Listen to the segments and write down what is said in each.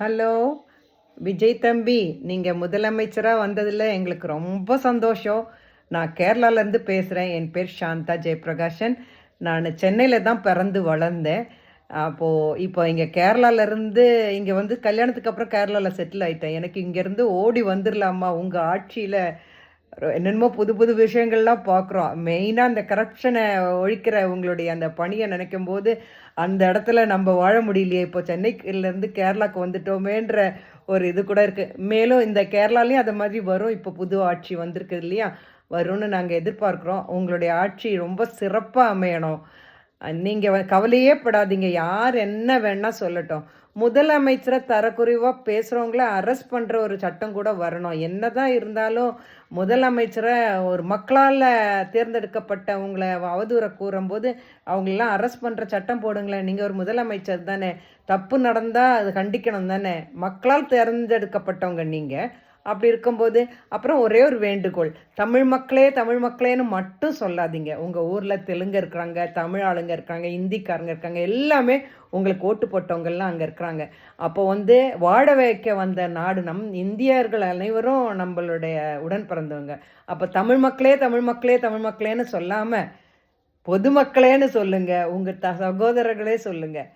Hello Vijay தம்பி, நீங்கள் முதலமைச்சராக வந்ததில் எங்களுக்கு ரொம்ப சந்தோஷம். நான் கேரளாலேருந்து பேசுகிறேன். என் பேர் சாந்தா ஜெயபிரகாஷன். நான் சென்னையில் தான் பிறந்து வளர்ந்தேன். இப்போ இங்கே கேரளாலேருந்து இங்கே வந்து கல்யாணத்துக்கு அப்புறம் கேரளாவில் செட்டில் ஆகிட்டேன். எனக்கு இங்கேருந்து ஓடி வந்துடலாமா உங்கள் ஆட்சியில் என்னென்னமோ புது புது விஷயங்கள்லாம் பார்க்குறோம். மெயினாக அந்த கரப்ஷனை ஒழிக்கிற உங்களுடைய அந்த பணியை நினைக்கும் போது அந்த இடத்துல நம்ம வாழ முடியலையே. இப்போ சென்னையிலேருந்து கேரளாவுக்கு வந்துட்டோமேன்ற ஒரு இது கூட இருக்குது. மேலும் இந்த கேரளாலையும் அது மாதிரி வரும். இப்போ புது ஆட்சி வந்திருக்குது இல்லையா, வரும்னு நாங்கள் எதிர்பார்க்குறோம். உங்களுடைய ஆட்சி ரொம்ப சிறப்பாக அமையணும். நீங்கள் கவலையே படாதீங்க. யார் என்ன வேணால் சொல்லட்டும். முதலமைச்சரை தரக்குறைவாக பேசுகிறவங்கள அரெஸ்ட் பண்ணுற ஒரு சட்டம் கூட வரணும். என்ன தான் இருந்தாலும் முதலமைச்சரை ஒரு மக்களால் தேர்ந்தெடுக்கப்பட்டவங்களை அவதூற கூறும்போது அவங்களெலாம் அரெஸ்ட் பண்ணுற சட்டம் போடுங்களேன். நீங்கள் ஒரு முதலமைச்சர் தானே, தப்பு நடந்தால் அது கண்டிக்கணும் தானே. மக்களால் தேர்ந்தெடுக்கப்பட்டவங்க நீங்கள். அப்படி இருக்கும்போது அப்புறம் ஒரே ஒரு வேண்டுகோள், தமிழ் மக்களேன்னு மட்டும் சொல்லாதீங்க. உங்கள் ஊரில் தெலுங்கு இருக்கிறாங்க, தமிழ் ஆளுங்க இருக்காங்க, ஹிந்திக்காரங்க இருக்காங்க, எல்லாமே உங்களுக்கு ஓட்டு போட்டவங்கெல்லாம் அங்கே இருக்கிறாங்க. அப்போ வாழ வைக்க வந்த நாடு இந்தியர்கள் அனைவரும் நம்மளுடைய உடன் பிறந்தவங்க. அப்போ தமிழ் மக்களேன்னு சொல்லாமல் பொதுமக்களேன்னு சொல்லுங்கள், உங்கள் சகோதரர்களே சொல்லுங்கள்.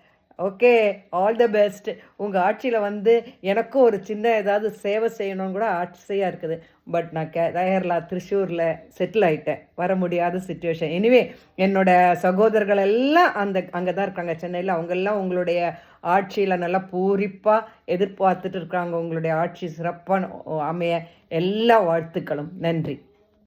Okay, all the best. உங்கள் ஆட்சியில் எனக்கும் ஒரு சின்ன ஏதாவது சேவை செய்யணும்னு கூட ஆசையாக இருக்குது. பட் நான் கேரளா திருச்சூரில் செட்டில் ஆகிட்டேன், வர முடியாத சுச்சுவேஷன். எனிவே என்னோடய சகோதரர்கள் எல்லாம் அங்கே தான் இருக்காங்க சென்னையில். அவங்கெல்லாம் உங்களுடைய ஆட்சியில் நல்லா பூரிப்பாக எதிர்பார்த்துட்டு இருக்காங்க. உங்களுடைய ஆட்சி சிறப்பான அமைய எல்லா வாழ்த்துக்களும். நன்றி.